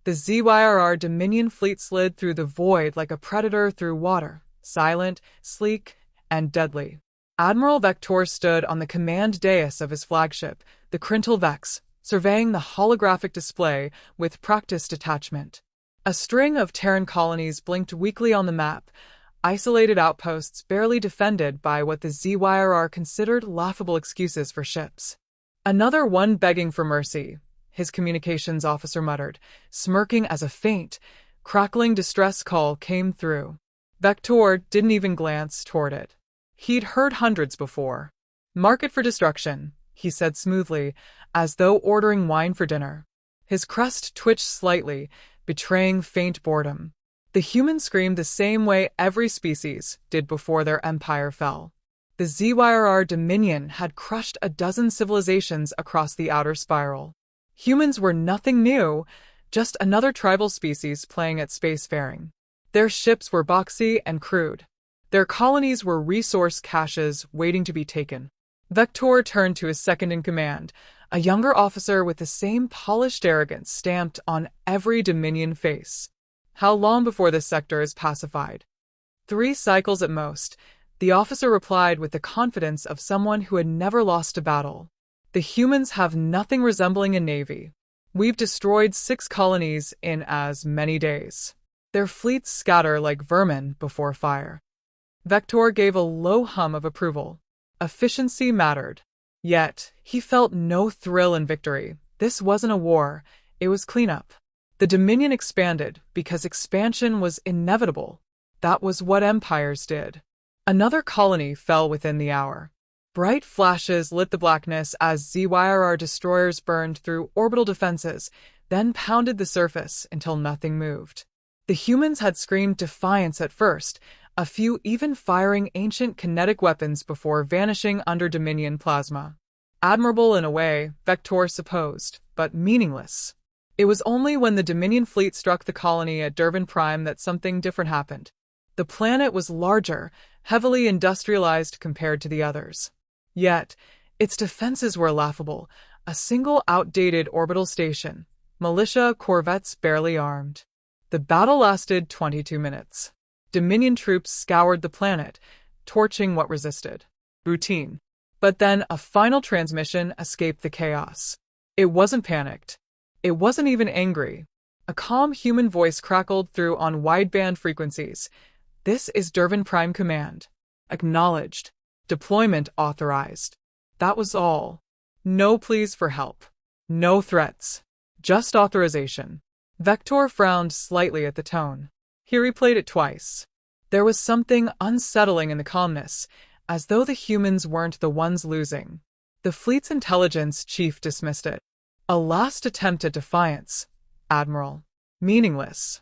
The ZYRR Dominion fleet slid through the void like a predator through water, silent, sleek, and deadly. Admiral Vector stood on the command dais of his flagship, the Crintal Vex, surveying the holographic display with practiced detachment. A string of Terran colonies blinked weakly on the map, isolated outposts barely defended by what the ZYRR considered laughable excuses for ships. Another one begging for mercy, his communications officer muttered, smirking as a faint, crackling distress call came through. Vector didn't even glance toward it. He'd heard hundreds before. "Mark it for destruction," he said smoothly, as though ordering wine for dinner. His crest twitched slightly, betraying faint boredom. The humans screamed the same way every species did before their empire fell. The ZYRR Dominion had crushed a dozen civilizations across the outer spiral. Humans were nothing new, just another tribal species playing at spacefaring. Their ships were boxy and crude. Their colonies were resource caches waiting to be taken. Vector turned to his second-in-command, a younger officer with the same polished arrogance stamped on every Dominion face. "How long before this sector is pacified?" "3 cycles at most," the officer replied with the confidence of someone who had never lost a battle. "The humans have nothing resembling a navy. We've destroyed 6 colonies in as many days. Their fleets scatter like vermin before fire." Vector gave a low hum of approval. Efficiency mattered. Yet, he felt no thrill in victory. This wasn't a war, it was cleanup. The Dominion expanded because expansion was inevitable. That was what empires did. Another colony fell within the hour. Bright flashes lit the blackness as ZYRR destroyers burned through orbital defenses, then pounded the surface until nothing moved. The humans had screamed defiance at first, a few even firing ancient kinetic weapons before vanishing under Dominion plasma. Admirable in a way, Vector supposed, but meaningless. It was only when the Dominion fleet struck the colony at Durban Prime that something different happened. The planet was larger, heavily industrialized compared to the others. Yet, its defenses were laughable, a single outdated orbital station, militia corvettes barely armed. The battle lasted 22 minutes. Dominion troops scoured the planet, torching what resisted. Routine. But then a final transmission escaped the chaos. It wasn't panicked. It wasn't even angry. A calm human voice crackled through on wideband frequencies. "This is Durban Prime Command. Acknowledged. Deployment authorized." That was all. No pleas for help. No threats. Just authorization. Vector frowned slightly at the tone. He replayed it twice. There was something unsettling in the calmness, as though the humans weren't the ones losing. The fleet's intelligence chief dismissed it. "A last attempt at defiance, Admiral. Meaningless."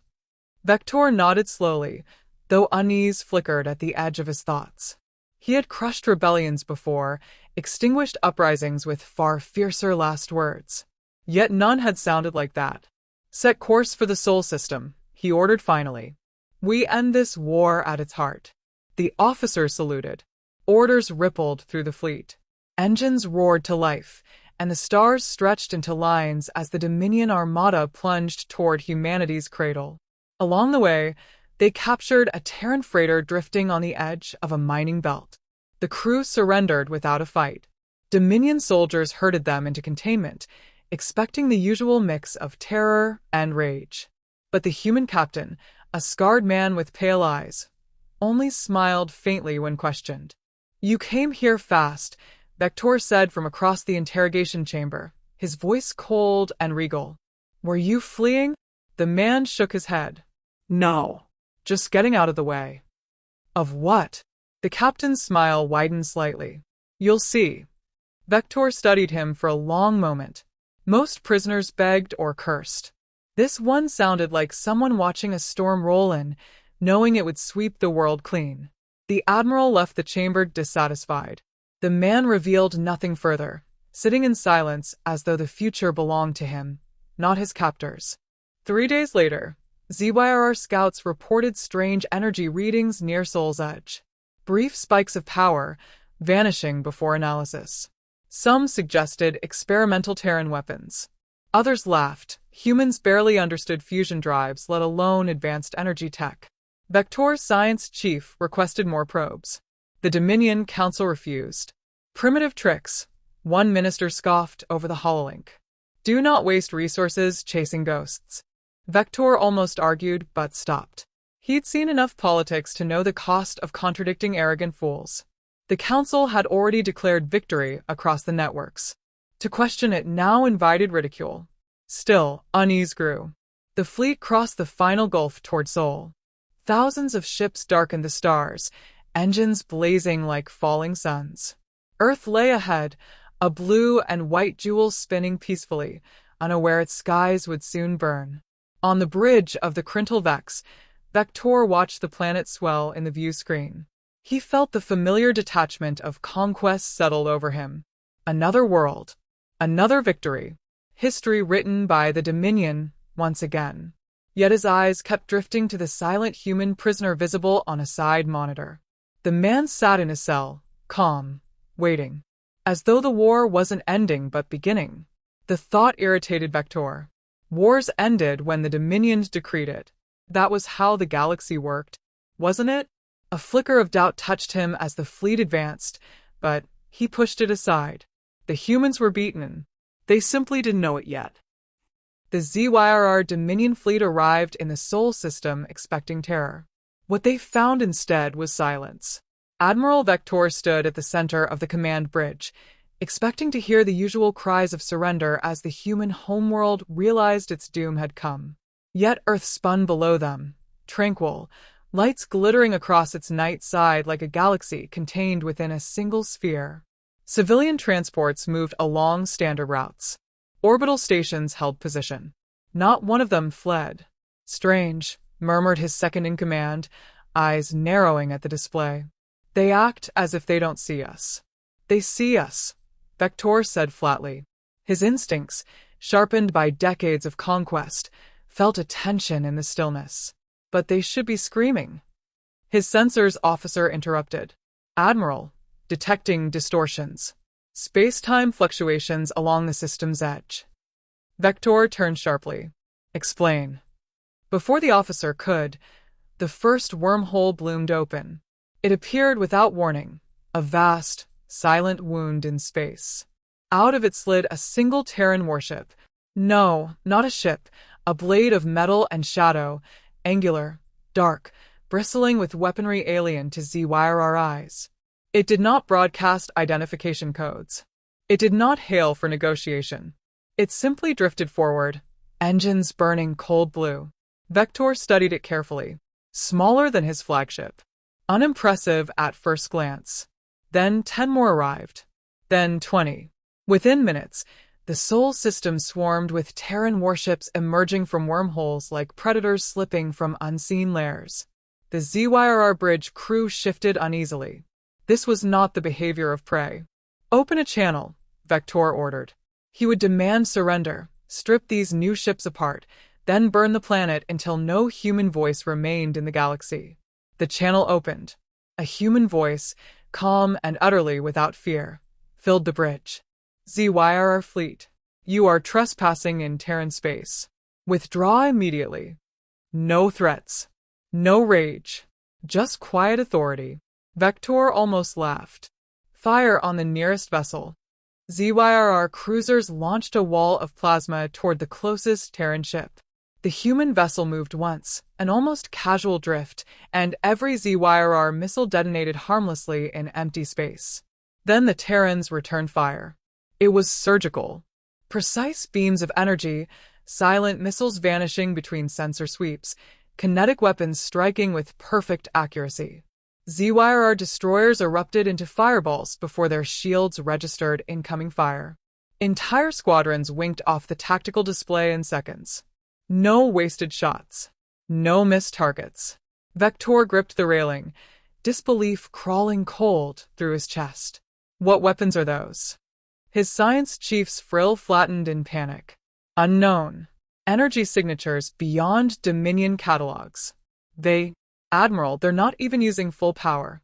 Vector nodded slowly, though unease flickered at the edge of his thoughts. He had crushed rebellions before, extinguished uprisings with far fiercer last words. Yet none had sounded like that. "Set course for the Sol system," he ordered finally. "We end this war at its heart." The officer saluted. Orders rippled through the fleet. Engines roared to life, and the stars stretched into lines as the Dominion armada plunged toward humanity's cradle. Along the way, they captured a Terran freighter drifting on the edge of a mining belt. The crew surrendered without a fight. Dominion soldiers herded them into containment, expecting the usual mix of terror and rage. But the human captain, a scarred man with pale eyes, only smiled faintly when questioned. "You came here fast," Vector said from across the interrogation chamber, his voice cold and regal. "Were you fleeing?" The man shook his head. "No. Just getting out of the way." "Of what?" The captain's smile widened slightly. "You'll see." Vector studied him for a long moment. Most prisoners begged or cursed. This one sounded like someone watching a storm roll in, knowing it would sweep the world clean. The Admiral left the chamber dissatisfied. The man revealed nothing further, sitting in silence as though the future belonged to him, not his captors. 3 days later, ZYRR scouts reported strange energy readings near Sol's Edge. Brief spikes of power, vanishing before analysis. Some suggested experimental Terran weapons. Others laughed. Humans barely understood fusion drives, let alone advanced energy tech. Vector's science chief requested more probes. The Dominion Council refused. Primitive tricks. One minister scoffed over the hololink. Do not waste resources chasing ghosts. Vector almost argued, but stopped. He'd seen enough politics to know the cost of contradicting arrogant fools. The council had already declared victory across the networks. To question it now invited ridicule. Still, unease grew. The fleet crossed the final gulf toward Sol. Thousands of ships darkened the stars, engines blazing like falling suns. Earth lay ahead, a blue and white jewel spinning peacefully, unaware its skies would soon burn. On the bridge of the Crintal Vex, Vector watched the planet swell in the view screen. He felt the familiar detachment of conquest settled over him. Another world. Another victory. History written by the Dominion once again. Yet his eyes kept drifting to the silent human prisoner visible on a side monitor. The man sat in his cell, calm, waiting. As though the war wasn't ending but beginning. The thought irritated Vector. Wars ended when the Dominions decreed it. That was how the galaxy worked, wasn't it? A flicker of doubt touched him as the fleet advanced, but he pushed it aside. The humans were beaten. They simply didn't know it yet. The ZYRR Dominion fleet arrived in the Sol system expecting terror. What they found instead was silence. Admiral Vector stood at the center of the command bridge, expecting to hear the usual cries of surrender as the human homeworld realized its doom had come. Yet Earth spun below them, tranquil, lights glittering across its night side like a galaxy contained within a single sphere. Civilian transports moved along standard routes. Orbital stations held position. Not one of them fled. Strange, murmured his second-in-command, eyes narrowing at the display. They act as if they don't see us. They see us, Vector said flatly. His instincts, sharpened by decades of conquest, felt a tension in the stillness. But they should be screaming. His sensors officer interrupted. Admiral, detecting distortions. Space-time fluctuations along the system's edge. Vector turned sharply. Explain. Before the officer could, the first wormhole bloomed open. It appeared without warning, a vast, silent wound in space. Out of it slid a single Terran warship. No, not a ship, a blade of metal and shadow, angular, dark, bristling with weaponry alien to ZYRR eyes. It did not broadcast identification codes. It did not hail for negotiation. It simply drifted forward, engines burning cold blue. Vector studied it carefully. Smaller than his flagship. Unimpressive at first glance. Then 10 more arrived. Then 20. Within minutes, the Sol system swarmed with Terran warships emerging from wormholes like predators slipping from unseen lairs. The ZYRR bridge crew shifted uneasily. This was not the behavior of prey. Open a channel, Vector ordered. He would demand surrender, strip these new ships apart, then burn the planet until no human voice remained in the galaxy. The channel opened. A human voice, calm and utterly without fear, filled the bridge. ZYRR fleet, you are trespassing in Terran space. Withdraw immediately. No threats. No rage. Just quiet authority. Vector almost laughed. Fire on the nearest vessel. ZYRR cruisers launched a wall of plasma toward the closest Terran ship. The human vessel moved once, an almost casual drift, and every ZYRR missile detonated harmlessly in empty space. Then the Terrans returned fire. It was surgical. Precise beams of energy, silent missiles vanishing between sensor sweeps, kinetic weapons striking with perfect accuracy. ZYRR destroyers erupted into fireballs before their shields registered incoming fire. Entire squadrons winked off the tactical display in seconds. No wasted shots. No missed targets. Vector gripped the railing, disbelief crawling cold through his chest. What weapons are those? His science chief's frill flattened in panic. Unknown. Energy signatures beyond Dominion catalogs. Admiral, they're not even using full power.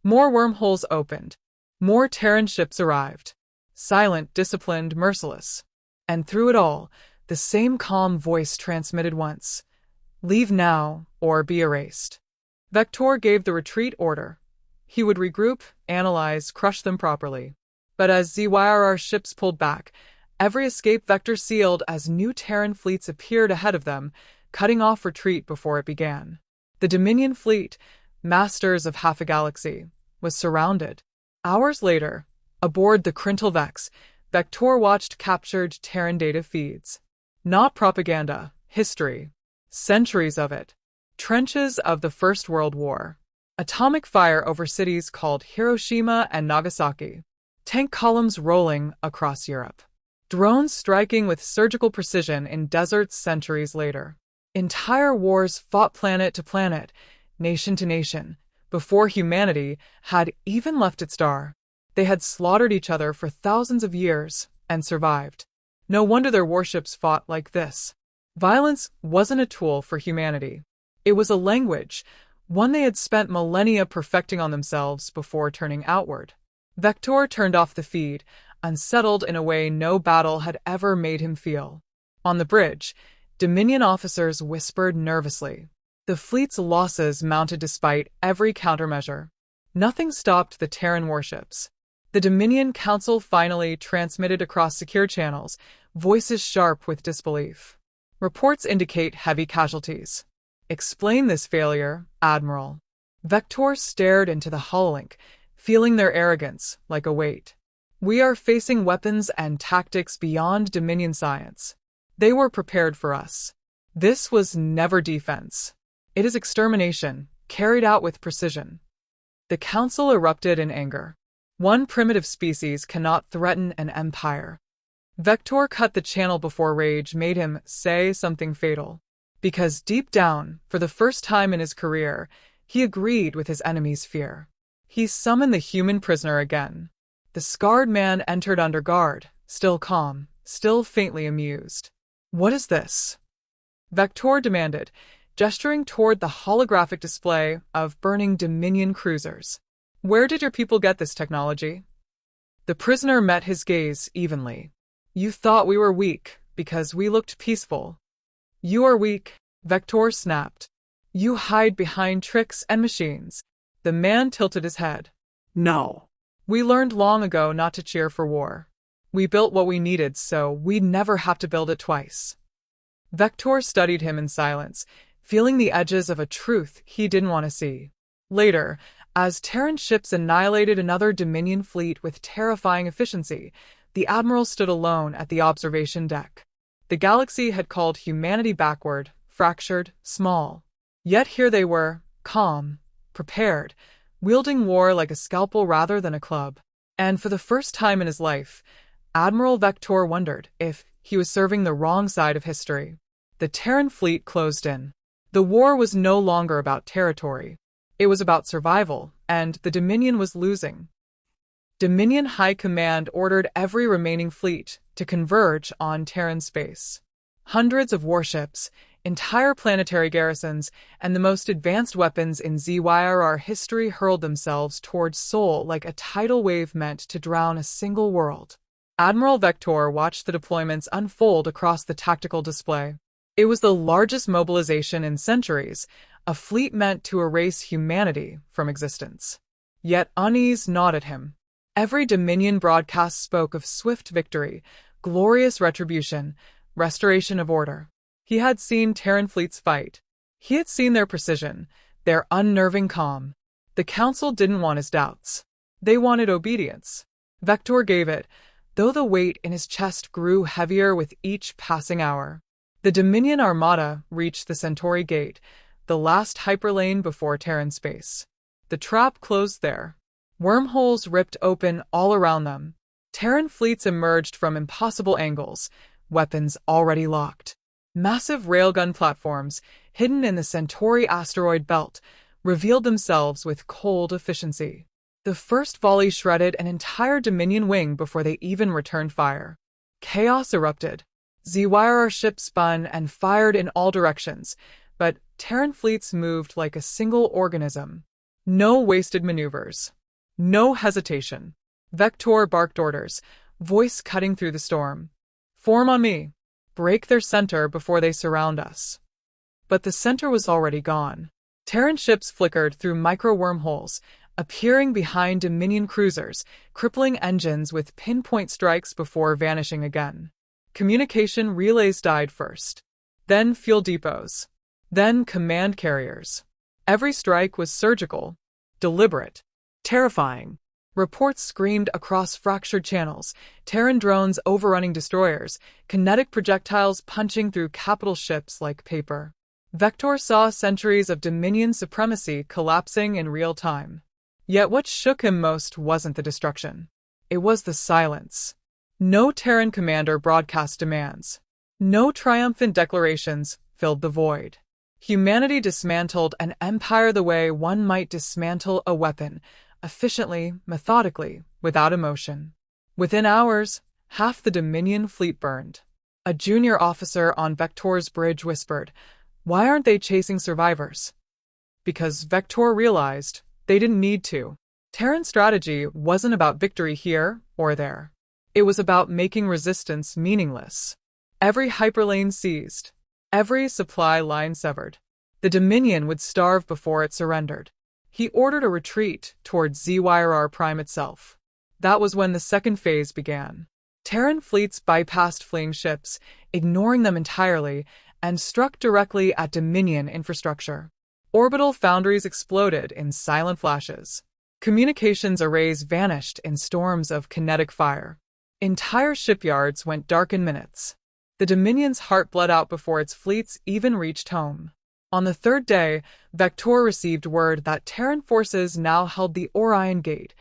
More wormholes opened. More Terran ships arrived. Silent, disciplined, merciless. And through it all, the same calm voice transmitted once. Leave now, or be erased. Vector gave the retreat order. He would regroup, analyze, crush them properly. But as ZYRR ships pulled back, every escape vector sealed as new Terran fleets appeared ahead of them, cutting off retreat before it began. The Dominion fleet, masters of half a galaxy, was surrounded. Hours later, aboard the Vex, Vector watched captured Terran data feeds. Not propaganda, history. Centuries of it. Trenches of the First World War. Atomic fire over cities called Hiroshima and Nagasaki. Tank columns rolling across Europe. Drones striking with surgical precision in deserts centuries later. Entire wars fought planet to planet, nation to nation, before humanity had even left its star. They had slaughtered each other for thousands of years and survived. No wonder their warships fought like this. Violence wasn't a tool for humanity. It was a language, one they had spent millennia perfecting on themselves before turning outward. Vector turned off the feed, unsettled in a way no battle had ever made him feel. On the bridge, Dominion officers whispered nervously. The fleet's losses mounted despite every countermeasure. Nothing stopped the Terran warships. The Dominion Council finally transmitted across secure channels, voices sharp with disbelief. Reports indicate heavy casualties. Explain this failure, Admiral. Vector stared into the hololink, feeling their arrogance like a weight. We are facing weapons and tactics beyond Dominion science. They were prepared for us. This was never defense. It is extermination, carried out with precision. The Council erupted in anger. One primitive species cannot threaten an empire. Vector cut the channel before rage made him say something fatal. Because deep down, for the first time in his career, he agreed with his enemy's fear. He summoned the human prisoner again. The scarred man entered under guard, still calm, still faintly amused. What is this? Vector demanded, gesturing toward the holographic display of burning Dominion cruisers. Where did your people get this technology? The prisoner met his gaze evenly. You thought we were weak, because we looked peaceful. You are weak, Vector snapped. You hide behind tricks and machines. The man tilted his head. No. We learned long ago not to cheer for war. We built what we needed so we'd never have to build it twice. Vector studied him in silence, feeling the edges of a truth he didn't want to see. Later, as Terran ships annihilated another Dominion fleet with terrifying efficiency, the Admiral stood alone at the observation deck. The galaxy had called humanity backward, fractured, small. Yet here they were, calm, prepared, wielding war like a scalpel rather than a club. And for the first time in his life, Admiral Vector wondered if he was serving the wrong side of history. The Terran fleet closed in. The war was no longer about territory. It was about survival, and the Dominion was losing. Dominion High Command ordered every remaining fleet to converge on Terran space. Hundreds of warships, entire planetary garrisons, and the most advanced weapons in ZYRR history hurled themselves towards Sol like a tidal wave meant to drown a single world. Admiral Vector watched the deployments unfold across the tactical display. It was the largest mobilization in centuries, a fleet meant to erase humanity from existence. Yet unease gnawed at him. Every Dominion broadcast spoke of swift victory, glorious retribution, restoration of order. He had seen Terran fleets fight. He had seen their precision, their unnerving calm. The Council didn't want his doubts. They wanted obedience. Vector gave it, though the weight in his chest grew heavier with each passing hour. The Dominion Armada reached the Centauri Gate, the last hyperlane before Terran space. The trap closed there. Wormholes ripped open all around them. Terran fleets emerged from impossible angles, weapons already locked. Massive railgun platforms, hidden in the Centauri asteroid belt, revealed themselves with cold efficiency. The first volley shredded an entire Dominion wing before they even returned fire. Chaos erupted. ZYRR ships spun and fired in all directions, but Terran fleets moved like a single organism. No wasted maneuvers. No hesitation. Vector barked orders, voice cutting through the storm. Form on me. Break their center before they surround us. But the center was already gone. Terran ships flickered through micro-wormholes, appearing behind Dominion cruisers, crippling engines with pinpoint strikes before vanishing again. Communication relays died first. Then fuel depots. Then command carriers. Every strike was surgical, deliberate, terrifying. Reports screamed across fractured channels, Terran drones overrunning destroyers, kinetic projectiles punching through capital ships like paper. Vector saw centuries of Dominion supremacy collapsing in real time. Yet what shook him most wasn't the destruction. It was the silence. No Terran commander broadcast demands. No triumphant declarations filled the void. Humanity dismantled an empire the way one might dismantle a weapon, efficiently, methodically, without emotion. Within hours, half the Dominion fleet burned. A junior officer on Vector's bridge whispered, "Why aren't they chasing survivors?" Because Vector realized they didn't need to. Terran strategy wasn't about victory here or there. It was about making resistance meaningless. Every hyperlane seized. Every supply line severed. The Dominion would starve before it surrendered. He ordered a retreat towards ZYRR Prime itself. That was when the second phase began. Terran fleets bypassed fleeing ships, ignoring them entirely, and struck directly at Dominion infrastructure. Orbital foundries exploded in silent flashes. Communications arrays vanished in storms of kinetic fire. Entire shipyards went dark in minutes. The Dominion's heart bled out before its fleets even reached home. On the third day, Vector received word that Terran forces now held the Orion Gate,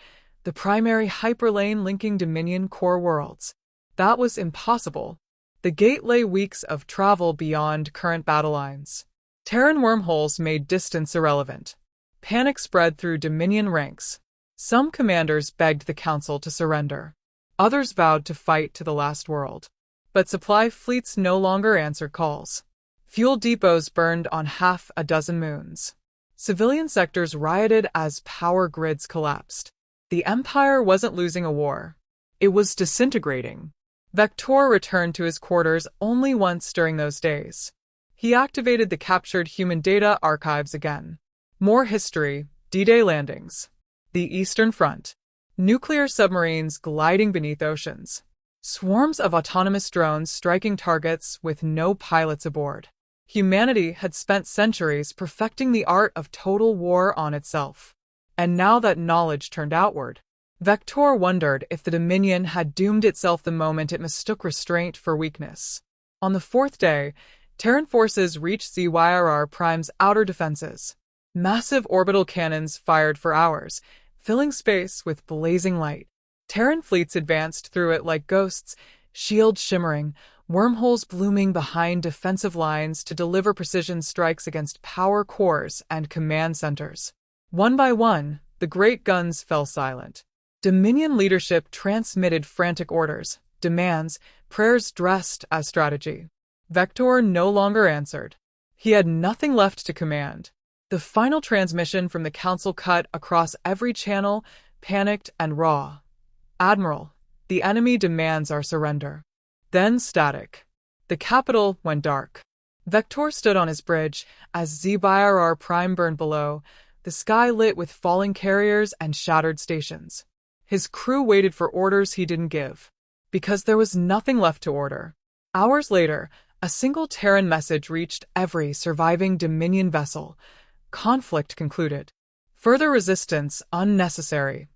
the primary hyperlane linking Dominion core worlds. That was impossible. The gate lay weeks of travel beyond current battle lines. Terran wormholes made distance irrelevant. Panic spread through Dominion ranks. Some commanders begged the Council to surrender. Others vowed to fight to the last world. But supply fleets no longer answered calls. Fuel depots burned on half a dozen moons. Civilian sectors rioted as power grids collapsed. The Empire wasn't losing a war. It was disintegrating. Vector returned to his quarters only once during those days. He activated the captured human data archives again. More history, D-Day landings. The Eastern Front. Nuclear submarines gliding beneath oceans. Swarms of autonomous drones striking targets with no pilots aboard. Humanity had spent centuries perfecting the art of total war on itself. And now that knowledge turned outward. Vector wondered if the Dominion had doomed itself the moment it mistook restraint for weakness. On the fourth day, Terran forces reached ZYRR Prime's outer defenses. Massive orbital cannons fired for hours, filling space with blazing light. Terran fleets advanced through it like ghosts, shields shimmering, wormholes blooming behind defensive lines to deliver precision strikes against power cores and command centers. One by one, the great guns fell silent. Dominion leadership transmitted frantic orders, demands, prayers dressed as strategy. Vector no longer answered. He had nothing left to command. The final transmission from the Council cut across every channel, panicked and raw. "Admiral, the enemy demands our surrender." Then static. The capital went dark. Vector stood on his bridge as ZYRR Prime burned below, the sky lit with falling carriers and shattered stations. His crew waited for orders he didn't give. Because there was nothing left to order. Hours later, a single Terran message reached every surviving Dominion vessel. Conflict concluded. Further resistance unnecessary.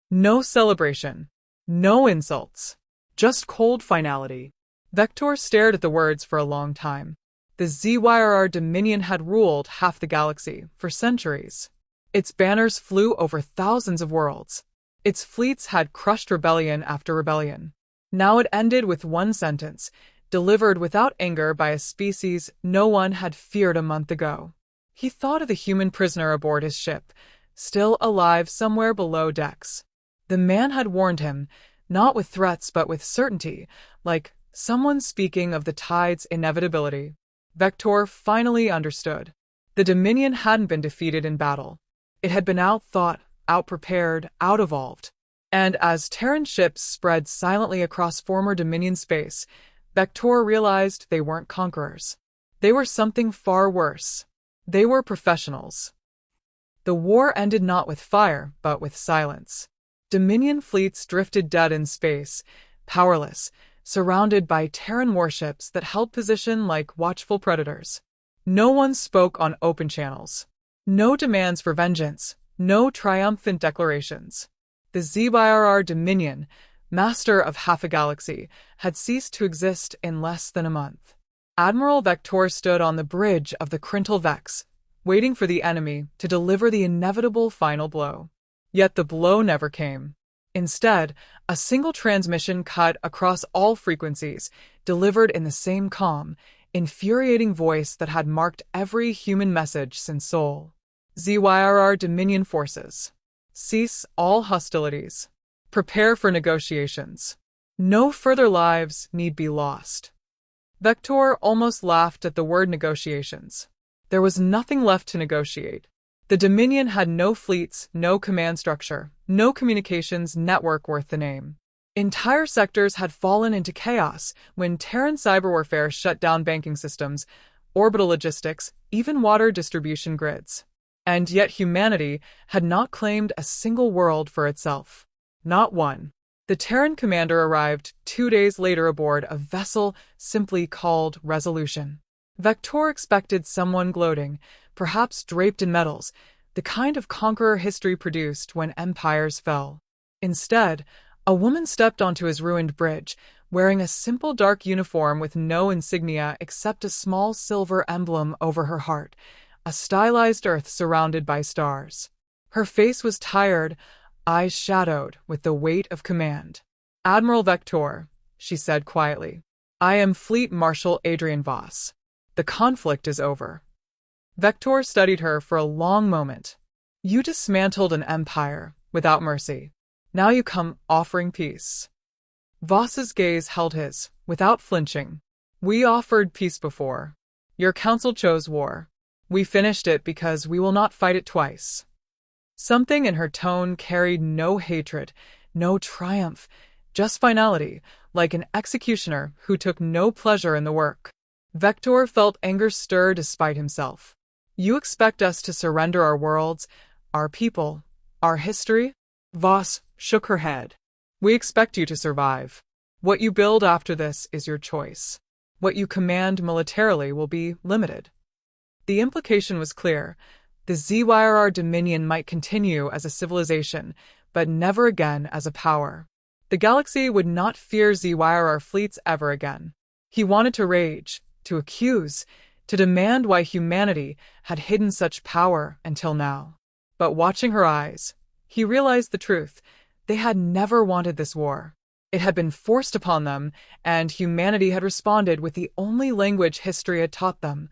No celebration. No insults. Just cold finality. Vector stared at the words for a long time. The ZYRR Dominion had ruled half the galaxy for centuries. Its banners flew over thousands of worlds. Its fleets had crushed rebellion after rebellion. Now it ended with one sentence, delivered without anger by a species no one had feared a month ago. He thought of the human prisoner aboard his ship, still alive somewhere below decks. The man had warned him, not with threats but with certainty, like someone speaking of the tide's inevitability. Vector finally understood. The Dominion hadn't been defeated in battle. It had been outthought, outprepared, out-evolved. And as Terran ships spread silently across former Dominion space, Vector realized they weren't conquerors. They were something far worse. They were professionals. The war ended not with fire, but with silence. Dominion fleets drifted dead in space, powerless, surrounded by Terran warships that held position like watchful predators. No one spoke on open channels. No demands for vengeance, no triumphant declarations. The ZYRR Dominion, master of half a galaxy, had ceased to exist in less than a month. Admiral Vector stood on the bridge of the Crintal Vex, waiting for the enemy to deliver the inevitable final blow. Yet the blow never came. Instead, a single transmission cut across all frequencies, delivered in the same calm, infuriating voice that had marked every human message since Sol. ZYRR Dominion forces. Cease all hostilities. Prepare for negotiations. No further lives need be lost. Vector almost laughed at the word negotiations. There was nothing left to negotiate. The Dominion had no fleets, no command structure, no communications network worth the name. Entire sectors had fallen into chaos when Terran cyber warfare shut down banking systems, orbital logistics, even water distribution grids. And yet humanity had not claimed a single world for itself. Not one. The Terran commander arrived 2 days later aboard a vessel simply called Resolution. Vector expected someone gloating, perhaps draped in metals, the kind of conqueror history produced when empires fell. Instead, a woman stepped onto his ruined bridge, wearing a simple dark uniform with no insignia except a small silver emblem over her heart, a stylized earth surrounded by stars. Her face was tired, eyes shadowed with the weight of command. "Admiral Vector," she said quietly, "I am Fleet Marshal Adrian Voss. The conflict is over." Vector studied her for a long moment. "You dismantled an empire without mercy. Now you come offering peace." Voss's gaze held his, without flinching. "We offered peace before. Your council chose war. We finished it because we will not fight it twice." Something in her tone carried no hatred, no triumph, just finality, like an executioner who took no pleasure in the work. Vector felt anger stir despite himself. "You expect us to surrender our worlds, our people, our history?" Voss shook her head. "We expect you to survive. What you build after this is your choice. What you command militarily will be limited." The implication was clear. The ZYRR Dominion might continue as a civilization, but never again as a power. The galaxy would not fear ZYRR fleets ever again. He wanted to rage, to accuse, to demand why humanity had hidden such power until now. But watching her eyes, he realized the truth. They had never wanted this war. It had been forced upon them, and humanity had responded with the only language history had taught them: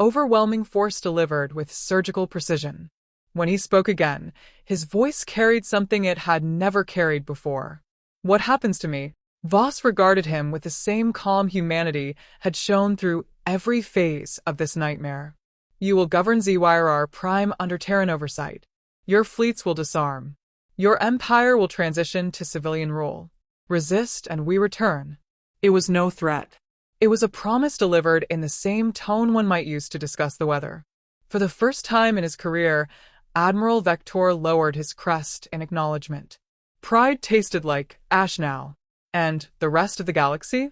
overwhelming force delivered with surgical precision. When he spoke again, his voice carried something it had never carried before. "What happens to me?" Voss regarded him with the same calm humanity had shown through every phase of this nightmare. "You will govern ZYRR Prime under Terran oversight. Your fleets will disarm. Your empire will transition to civilian rule. Resist and we return." It was no threat. It was a promise delivered in the same tone one might use to discuss the weather. For the first time in his career, Admiral Vector lowered his crest in acknowledgement. Pride tasted like ash now. "And the rest of the galaxy?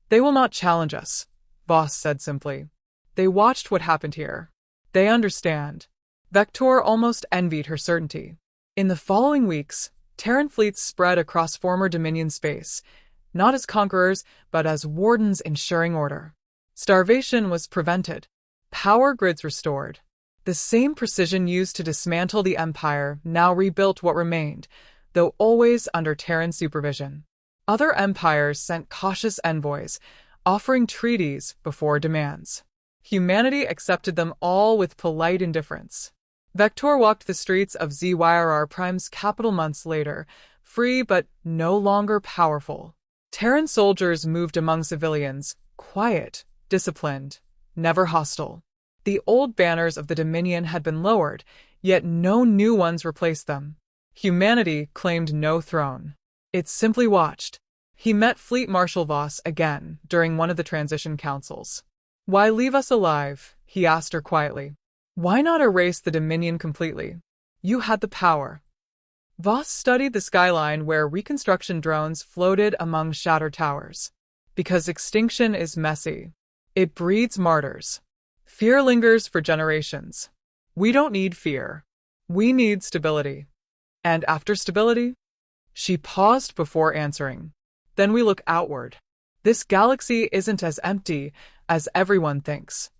They will not challenge us," Voss said simply. "They watched what happened here. They understand." Vector almost envied her certainty. In the following weeks, Terran fleets spread across former Dominion space, not as conquerors, but as wardens ensuring order. Starvation was prevented. Power grids restored. The same precision used to dismantle the Empire now rebuilt what remained, though always under Terran supervision. Other empires sent cautious envoys, offering treaties before demands. Humanity accepted them all with polite indifference. Vector walked the streets of ZYRR Prime's capital months later, free but no longer powerful. Terran soldiers moved among civilians, quiet, disciplined, never hostile. The old banners of the Dominion had been lowered, yet no new ones replaced them. Humanity claimed no throne. It simply watched. He met Fleet Marshal Voss again during one of the transition councils. "Why leave us alive?" he asked her quietly. "Why not erase the Dominion completely? You had the power." Voss studied the skyline where reconstruction drones floated among shattered towers. "Because extinction is messy. It breeds martyrs. Fear lingers for generations. We don't need fear. We need stability. And after stability?" She paused before answering. "Then we look outward. This galaxy isn't as empty as everyone thinks."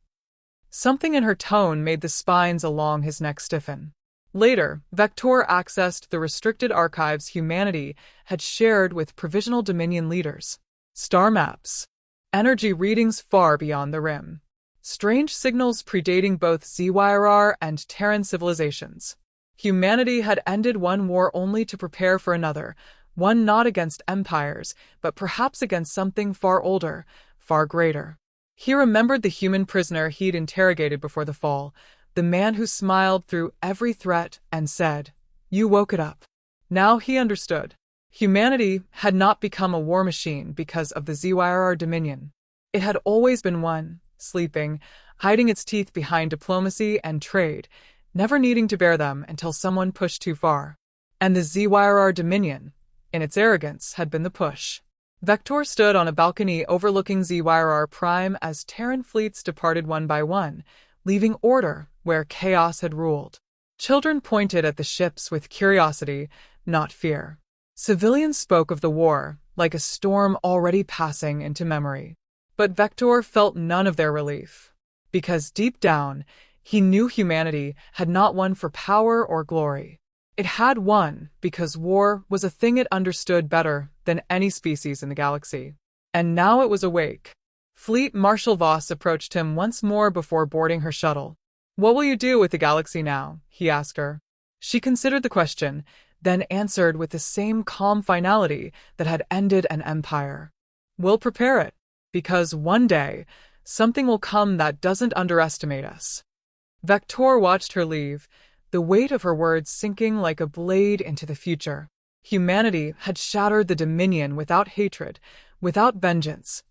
Something in her tone made the spines along his neck stiffen. Later, Vector accessed the restricted archives humanity had shared with Provisional Dominion leaders. Star maps. Energy readings far beyond the rim. Strange signals predating both ZYRR and Terran civilizations. Humanity had ended one war only to prepare for another, one not against empires, but perhaps against something far older, far greater. He remembered the human prisoner he'd interrogated before the fall, the man who smiled through every threat and said, "You woke it up." Now he understood. Humanity had not become a war machine because of the ZYRR Dominion. It had always been one, sleeping, hiding its teeth behind diplomacy and trade, never needing to bear them until someone pushed too far. And the ZYRR Dominion, in its arrogance, had been the push. Vector stood on a balcony overlooking ZYRR Prime as Terran fleets departed one by one, leaving order where chaos had ruled. Children pointed at the ships with curiosity, not fear. Civilians spoke of the war, like a storm already passing into memory. But Vector felt none of their relief. Because deep down, he knew humanity had not won for power or glory. It had won because war was a thing it understood better than any species in the galaxy. And now it was awake. Fleet Marshal Voss approached him once more before boarding her shuttle. "What will you do with the galaxy now?" he asked her. She considered the question, then answered with the same calm finality that had ended an empire. "We'll prepare it, because one day, something will come that doesn't underestimate us." Vector watched her leave, the weight of her words sinking like a blade into the future. Humanity had shattered the Dominion without hatred, without vengeance,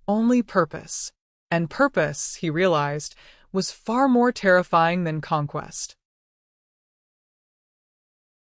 only purpose. And purpose, he realized, was far more terrifying than conquest.